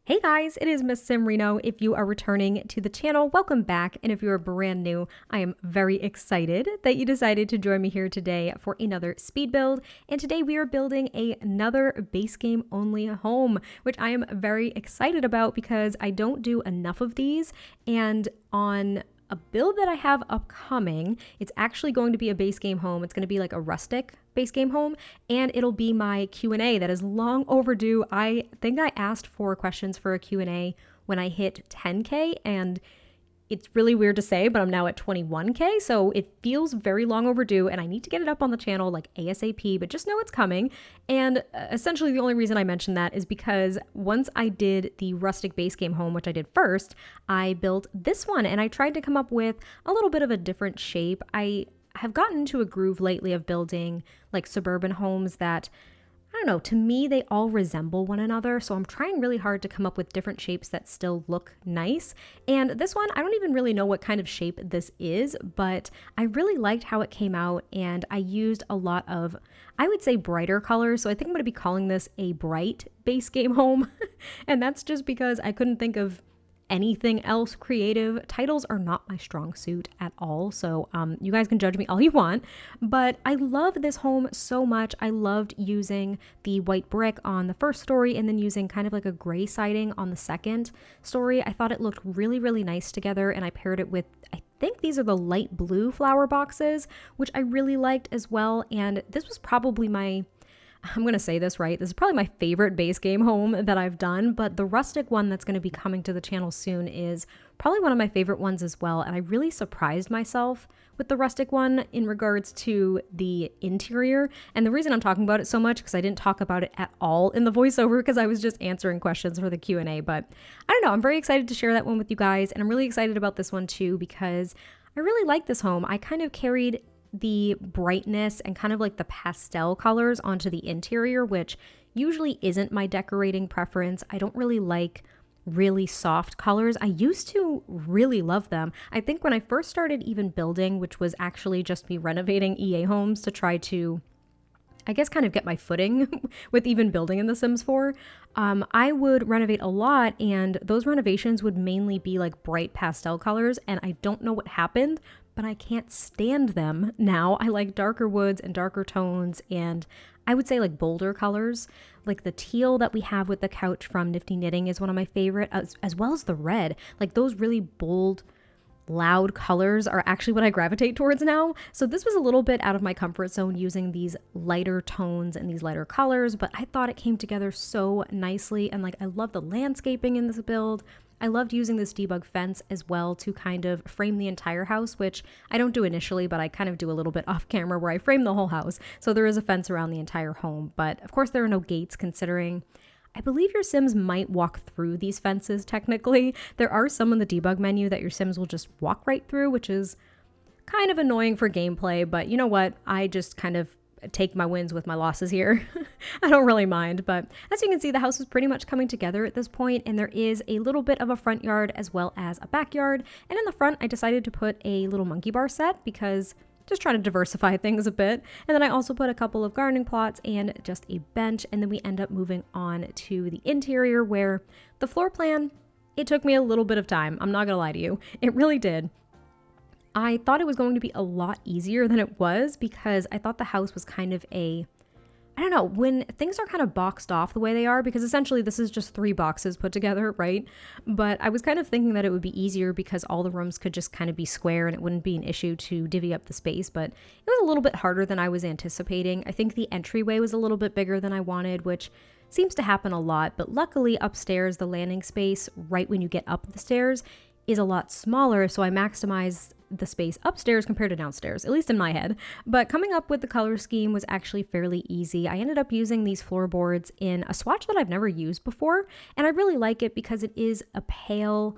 Hey guys, it is MissSimReno. If you are returning to the channel, welcome back. And if you are brand new, I am very excited that you decided to join me here today for another speed build. And today we are building another base game only home, which I am very excited about because I don't do enough of these. And on a build that I have upcoming, it's actually going to be a base game home. It's going to be like a rustic base game home, and it'll be my Q&A that is long overdue. I think I asked for questions for a Q&A when I hit 10K, and it's really weird to say, but I'm now at 21K, so it feels very long overdue, and I need to get it up on the channel like ASAP, but just know it's coming. And essentially the only reason I mentioned that is because once I did the rustic base game home, which I did first, I built this one, and I tried to come up with a little bit of a different shape. I have gotten into a groove lately of building like suburban homes that, I don't know, to me, they all resemble one another. So I'm trying really hard to come up with different shapes that still look nice. And this one, I don't even really know what kind of shape this is, but I really liked how it came out. And I used a lot of, I would say, brighter colors. So I think I'm going to be calling this a bright base game home. And that's just because I couldn't think of anything else creative. Titles are not my strong suit at all, so you guys can judge me all you want, but I love this home so much. I loved using the white brick on the first story and then using kind of like a gray siding on the second story. I thought it looked really, really nice together, and I paired it with, I think these are the light blue flower boxes, which I really liked as well. And this was probably I'm going to say this right, this is probably my favorite base game home that I've done, but the rustic one that's going to be coming to the channel soon is probably one of my favorite ones as well. And I really surprised myself with the rustic one in regards to the interior. And the reason I'm talking about it so much because I didn't talk about it at all in the voiceover because I was just answering questions for the Q&A. But I don't know, I'm very excited to share that one with you guys. And I'm really excited about this one too because I really like this home. I kind of carried the brightness and kind of like the pastel colors onto the interior, which usually isn't my decorating preference. I don't really like really soft colors. I used to really love them. I think when I first started even building, which was actually just me renovating EA homes to try to, I guess, kind of get my footing with even building in The Sims 4, I would renovate a lot, and those renovations would mainly be like bright pastel colors, and I don't know what happened, but I can't stand them now. I like darker woods and darker tones, and I would say like bolder colors. Like the teal that we have with the couch from Nifty Knitting is one of my favorite, as well as the red. Like those really bold, loud colors are actually what I gravitate towards now. So this was a little bit out of my comfort zone using these lighter tones and these lighter colors, but I thought it came together so nicely. And like, I love the landscaping in this build. I loved using this debug fence as well to kind of frame the entire house, which I don't do initially, but I kind of do a little bit off camera where I frame the whole house. So there is a fence around the entire home, but of course there are no gates considering I believe your Sims might walk through these fences technically. There are some in the debug menu that your Sims will just walk right through, which is kind of annoying for gameplay, but you know what? I just kind of take my wins with my losses here. I don't really mind, but as you can see, the house is pretty much coming together at this point, and there is a little bit of a front yard as well as a backyard. And in the front, I decided to put a little monkey bar set because just trying to diversify things a bit. And then I also put a couple of gardening plots and just a bench, and then we end up moving on to the interior where the floor plan, it took me a little bit of time. I'm not gonna lie to you. It really did. I thought it was going to be a lot easier than it was because I thought the house was kind of I don't know, when things are kind of boxed off the way they are, because essentially this is just 3 boxes put together, right? But I was kind of thinking that it would be easier because all the rooms could just kind of be square and it wouldn't be an issue to divvy up the space, but it was a little bit harder than I was anticipating. I think the entryway was a little bit bigger than I wanted, which seems to happen a lot, but luckily upstairs, the landing space right when you get up the stairs is a lot smaller, so I maximized the space upstairs compared to downstairs, at least in my head. But coming up with the color scheme was actually fairly easy. I ended up using these floorboards in a swatch that I've never used before, and I really like it because it is a pale,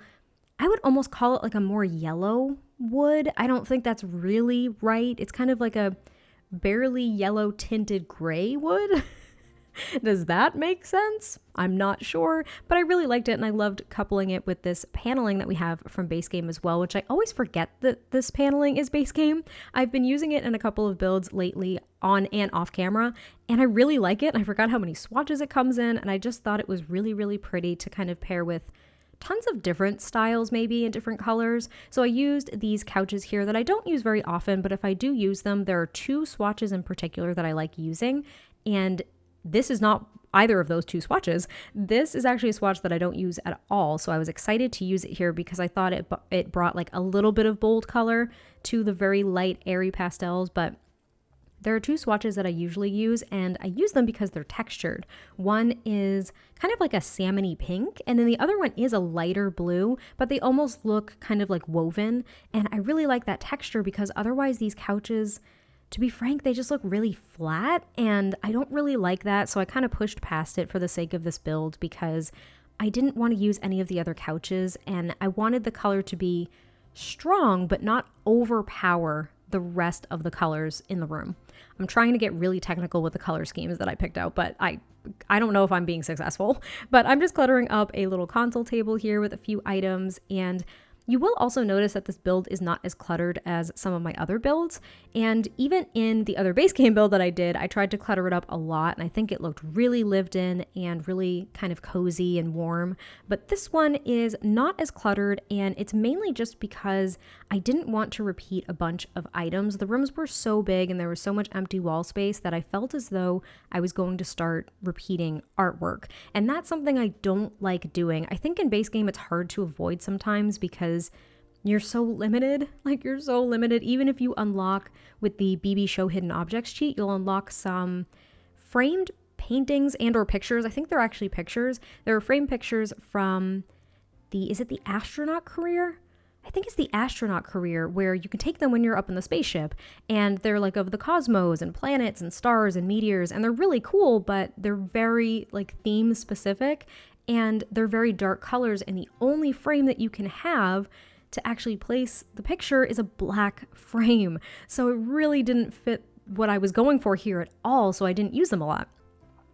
I would almost call it like a more yellow wood. I don't think that's really right. It's kind of like a barely yellow tinted gray wood. Does that make sense? I'm not sure, but I really liked it, and I loved coupling it with this paneling that we have from Base Game as well, which I always forget that this paneling is Base Game. I've been using it in a couple of builds lately on and off camera, and I really like it. I forgot how many swatches it comes in, and I just thought it was really, really pretty to kind of pair with tons of different styles, maybe in different colors. So I used these couches here that I don't use very often, but if I do use them, there are two swatches in particular that I like using, and this is not either of those two swatches. This is actually a swatch that I don't use at all, so I was excited to use it here because I thought it brought like a little bit of bold color to the very light, airy pastels, but there are two swatches that I usually use, and I use them because they're textured. One is kind of like a salmony pink, and then the other one is a lighter blue, but they almost look kind of like woven, and I really like that texture because otherwise these couches, to be frank, they just look really flat, and I don't really like that, so I kind of pushed past it for the sake of this build because I didn't want to use any of the other couches, and I wanted the color to be strong but not overpower the rest of the colors in the room. I'm trying to get really technical with the color schemes that I picked out, but I don't know if I'm being successful. But I'm just cluttering up a little console table here with a few items, and you will also notice that this build is not as cluttered as some of my other builds, and even in the other Base Game build that I did, I tried to clutter it up a lot, and I think it looked really lived in and really kind of cozy and warm, but this one is not as cluttered, and it's mainly just because I didn't want to repeat a bunch of items. The rooms were so big and there was so much empty wall space that I felt as though I was going to start repeating artwork, and that's something I don't like doing. I think in Base Game it's hard to avoid sometimes because you're so limited, even if you unlock with the BB Show Hidden Objects cheat, you'll unlock some framed paintings and or pictures. I think they're actually pictures. There are framed pictures from is it the astronaut career? I think it's the astronaut career where you can take them when you're up in the spaceship, and they're like of the cosmos and planets and stars and meteors, and they're really cool, but they're very like theme specific, and they're very dark colors, and the only frame that you can have to actually place the picture is a black frame. So it really didn't fit what I was going for here at all, so I didn't use them a lot.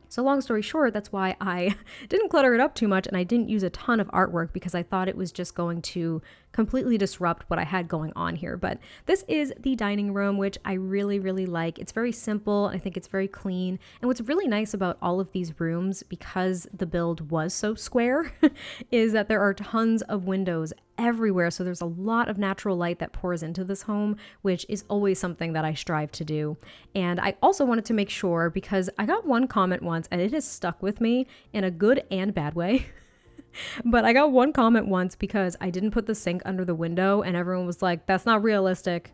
So long story short, that's why I didn't clutter it up too much, and I didn't use a ton of artwork because I thought it was just going to completely disrupt what I had going on here. But this is the dining room, which I really, really like. It's very simple. I think it's very clean. And what's really nice about all of these rooms, because the build was so square, is that there are tons of windows everywhere. So there's a lot of natural light that pours into this home, which is always something that I strive to do. And I also wanted to make sure, because I got one comment once and it has stuck with me in a good and bad way. But I got one comment once because I didn't put the sink under the window, and everyone was like, that's not realistic.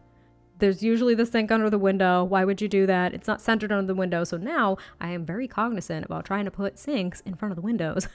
There's usually the sink under the window. Why would you do that? It's not centered under the window. So now I am very cognizant about trying to put sinks in front of the windows.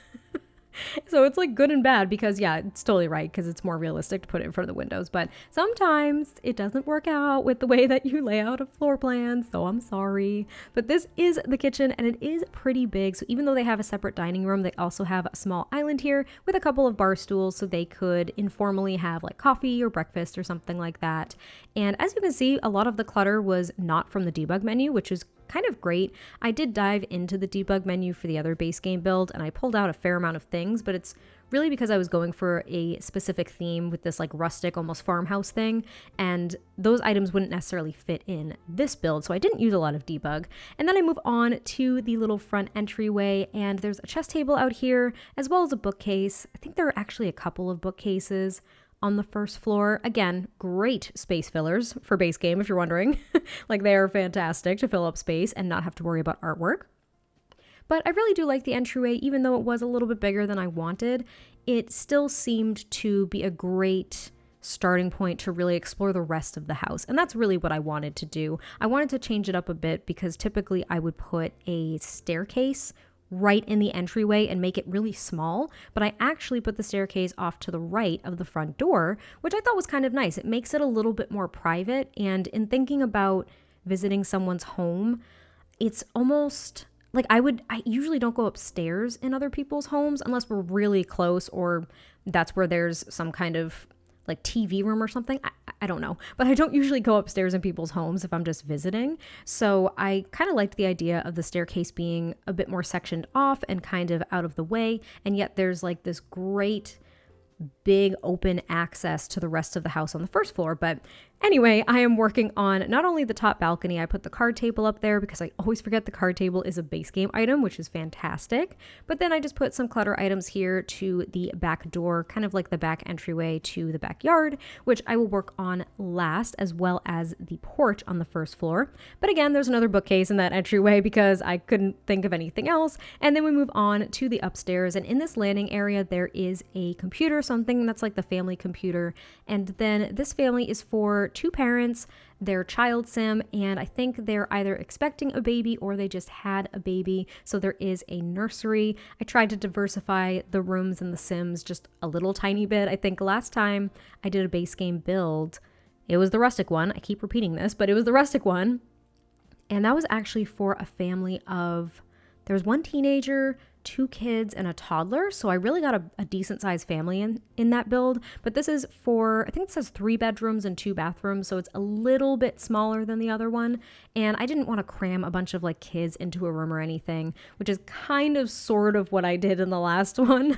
So it's like good and bad because, yeah, it's totally right because it's more realistic to put it in front of the windows. But sometimes it doesn't work out with the way that you lay out a floor plan. So I'm sorry. But this is the kitchen and it is pretty big. So even though they have a separate dining room, they also have a small island here with a couple of bar stools so they could informally have like coffee or breakfast or something like that. And as you can see, a lot of the clutter was not from the debug menu, which is kind of great. I did dive into the debug menu for the other Base Game build and I pulled out a fair amount of things, but it's really because I was going for a specific theme with this like rustic, almost farmhouse thing, and those items wouldn't necessarily fit in this build, so I didn't use a lot of debug. And then I move on to the little front entryway, and there's a chest table out here, as well as a bookcase. I think there are actually a couple of bookcases on the first floor. Again, great space fillers for Base Game, if you're wondering. Like, they are fantastic to fill up space and not have to worry about artwork. But I really do like the entryway, even though it was a little bit bigger than I wanted. It still seemed to be a great starting point to really explore the rest of the house. And that's really what I wanted to do. I wanted to change it up a bit because typically I would put a staircase right in the entryway and make it really small, but I actually put the staircase off to the right of the front door, which I thought was kind of nice. It makes it a little bit more private, and in thinking about visiting someone's home, it's almost like I usually don't go upstairs in other people's homes unless we're really close or that's where there's some kind of like TV room or something. I don't know, but I don't usually go upstairs in people's homes if I'm just visiting. So I kind of liked the idea of the staircase being a bit more sectioned off and kind of out of the way. And yet there's like this great big open access to the rest of the house on the first floor. But anyway, I am working on not only the top balcony, I put the card table up there because I always forget the card table is a base game item, which is fantastic. But then I just put some clutter items here to the back door, kind of like the back entryway to the backyard, which I will work on last, as well as the porch on the first floor. But again, there's another bookcase in that entryway because I couldn't think of anything else. And then we move on to the upstairs, and in this landing area, there is a computer, something that's like the family computer. And then this family is for two parents, their child sim, and I think they're either expecting a baby or they just had a baby. So there is a nursery. I tried to diversify the rooms and the sims just a little tiny bit. I think last time I did a base game build, it was the rustic one. I keep repeating this, but it was the rustic one. And that was actually for a family of, there was one teenager, two kids, and a toddler. So I really got a decent sized family in that build. But this is for, I think it says 3 bedrooms and 2 bathrooms. So it's a little bit smaller than the other one. And I didn't want to cram a bunch of like kids into a room or anything, which is kind of sort of what I did in the last one.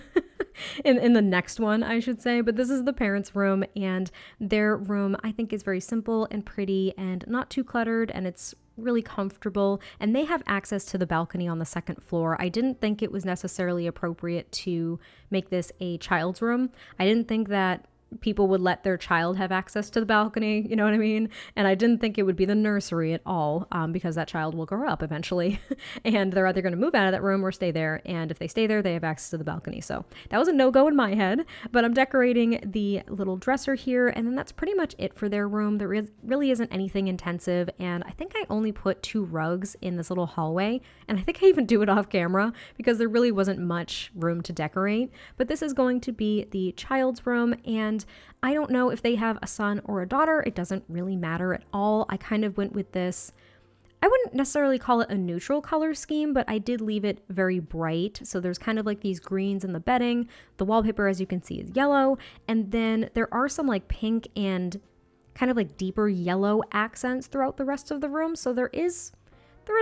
in the next one, I should say. But this is the parents' room, and their room I think is very simple and pretty and not too cluttered, and it's really comfortable, and they have access to the balcony on the second floor. I didn't think it was necessarily appropriate to make this a child's room. I didn't think that people would let their child have access to the balcony, you know what I mean? And I didn't think it would be the nursery at all, because that child will grow up eventually and they're either going to move out of that room or stay there. And if they stay there, they have access to the balcony. So that was a no-go in my head, but I'm decorating the little dresser here. And then that's pretty much it for their room. There really isn't anything intensive. And I think I only put 2 rugs in this little hallway. And I think I even do it off camera because there really wasn't much room to decorate. But this is going to be the child's room, and I don't know if they have a son or a daughter. It doesn't really matter at all. I kind of went with this, I wouldn't necessarily call it a neutral color scheme, but I did leave it very bright. So there's kind of like these greens in the bedding. The wallpaper, as you can see, is yellow. And then there are some like pink and kind of like deeper yellow accents throughout the rest of the room. So there is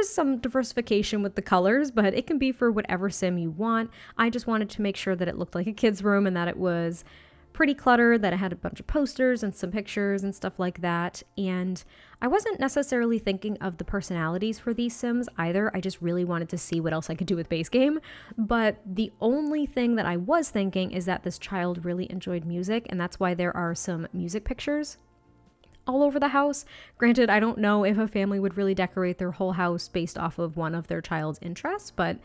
some diversification with the colors, but it can be for whatever sim you want. I just wanted to make sure that it looked like a kid's room and that it was pretty cluttered, that it had a bunch of posters and some pictures and stuff like that. And I wasn't necessarily thinking of the personalities for these sims either. I just really wanted to see what else I could do with base game. But the only thing that I was thinking is that this child really enjoyed music, and that's why there are some music pictures all over the house. Granted, I don't know if a family would really decorate their whole house based off of one of their child's interests, but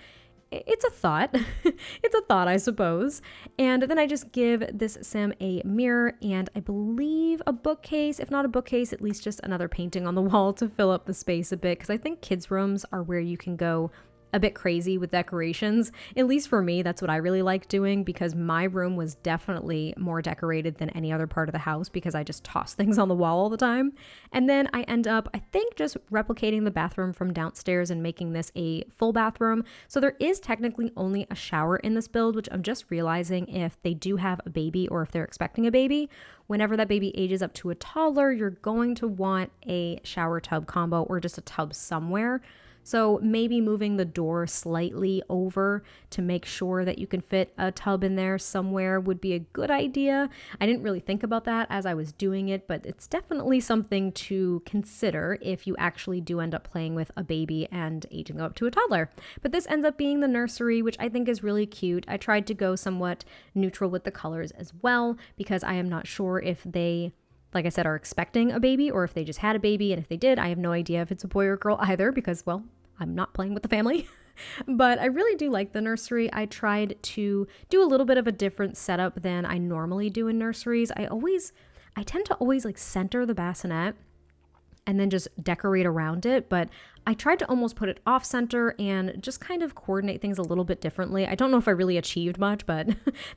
it's a thought. It's a thought, I suppose. And then I just give this sim a mirror and I believe a bookcase. If not a bookcase, at least just another painting on the wall to fill up the space a bit, because I think kids' rooms are where you can go a bit crazy with decorations. At least for me, that's what I really like doing, because my room was definitely more decorated than any other part of the house because I just toss things on the wall all the time. And then I end up, I think, just replicating the bathroom from downstairs and making this a full bathroom. So there is technically only a shower in this build, which I'm just realizing if they do have a baby or if they're expecting a baby, whenever that baby ages up to a toddler, you're going to want a shower tub combo or just a tub somewhere. So maybe moving the door slightly over to make sure that you can fit a tub in there somewhere would be a good idea. I didn't really think about that as I was doing it, but it's definitely something to consider if you actually do end up playing with a baby and aging up to a toddler. But this ends up being the nursery, which I think is really cute. I tried to go somewhat neutral with the colors as well, because I am not sure if they, like I said, are expecting a baby or if they just had a baby. And if they did, I have no idea if it's a boy or girl either, because, well, I'm not playing with the family. But I really do like the nursery. I tried to do a little bit of a different setup than I normally do in nurseries. I tend to always like center the bassinet and then just decorate around it. But I tried to almost put it off center and just kind of coordinate things a little bit differently. I don't know if I really achieved much, but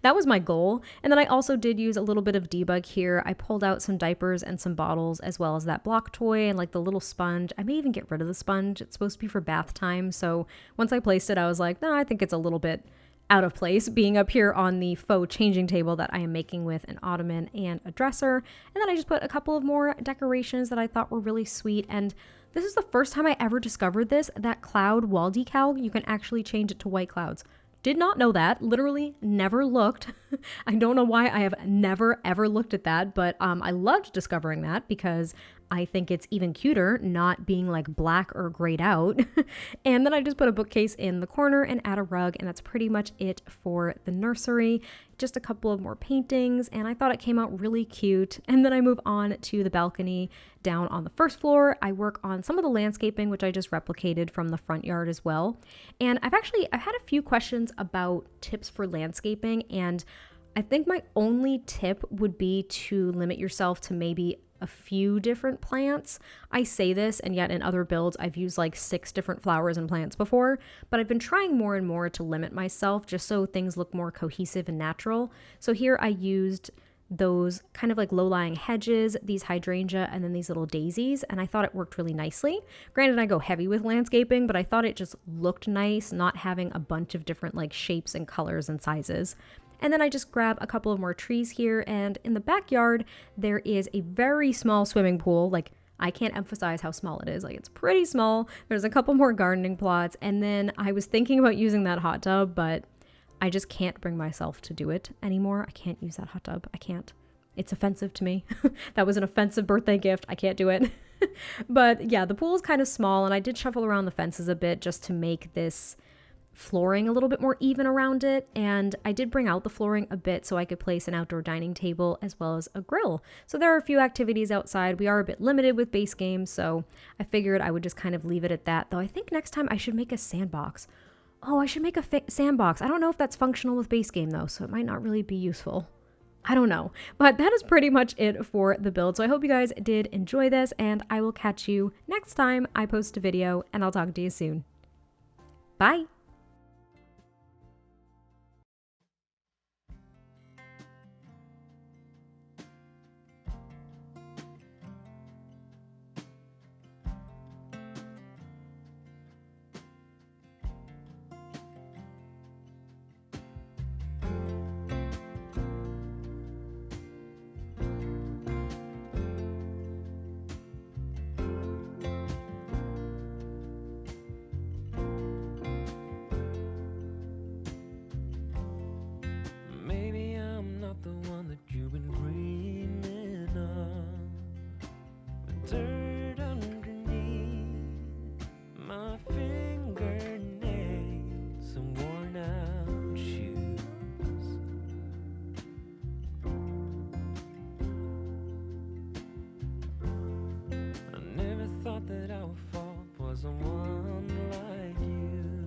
that was my goal. And then I also did use a little bit of debug here. I pulled out some diapers and some bottles, as well as that block toy and like the little sponge. I may even get rid of the sponge. It's supposed to be for bath time. So once I placed it, I was like, no, I think it's a little bit out of place being up here on the faux changing table that I am making with an ottoman and a dresser. And then I just put a couple of more decorations that I thought were really sweet. And this is the first time I ever discovered this, that cloud wall decal, you can actually change it to white clouds. Did not know that, literally never looked. I don't know why I have never ever looked at that, but I loved discovering that because I think it's even cuter not being like black or grayed out. And then I just put a bookcase in the corner and add a rug, and that's pretty much it for the nursery. Just a couple of more paintings, and I thought it came out really cute. And then I move on to the balcony down on the first floor. I work on some of the landscaping, which I just replicated from the front yard as well. And I've had a few questions about tips for landscaping, and I think my only tip would be to limit yourself to maybe a few different plants. I say this, and yet in other builds I've used like 6 different flowers and plants before, but I've been trying more and more to limit myself just so things look more cohesive and natural. So here I used those kind of like low-lying hedges, these hydrangea, and then these little daisies, and I thought it worked really nicely. Granted, I go heavy with landscaping, but I thought it just looked nice not having a bunch of different like shapes and colors and sizes. And then I just grab a couple of more trees here, and in the backyard there is a very small swimming pool. Like, I can't emphasize how small it is. Like, it's pretty small. There's a couple more gardening plots, and then I was thinking about using that hot tub, but I just can't bring myself to do it anymore. I can't use that hot tub. I can't. It's offensive to me. That was an offensive birthday gift. I can't do it. But yeah, the pool is kind of small, and I did shuffle around the fences a bit just to make this flooring a little bit more even around it, and I did bring out the flooring a bit so I could place an outdoor dining table as well as a grill. So there are a few activities outside. We are a bit limited with base games, so I figured I would just kind of leave it at that, though I think next time I should make a sandbox. Oh, I should make a sandbox. I don't know if that's functional with base game though, so it might not really be useful. I don't know, but that is pretty much it for the build. So I hope you guys did enjoy this, and I will catch you next time I post a video, and I'll talk to you soon. Bye. Dirt underneath my fingernails, some worn out shoes. I never thought that I would fall for someone like you,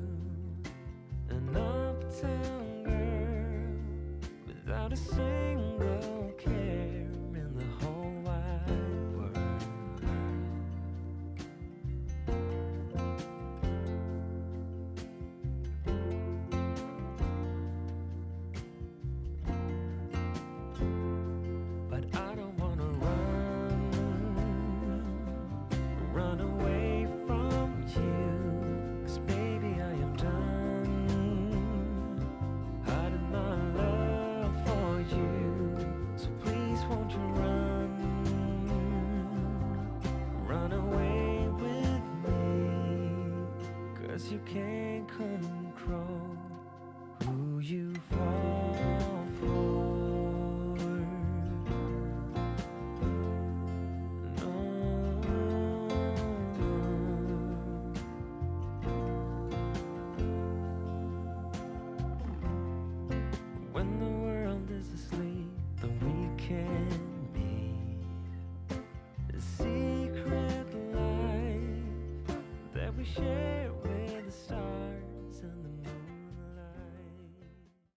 an uptown girl without a single care in the whole wide world. But I don't wanna run away from you, 'cause baby I am done hiding my love for you. So please won't you run away with me, 'cause you can't control who you fall for. No. When the world is asleep, then we can meet. A secret life that we share with the stars.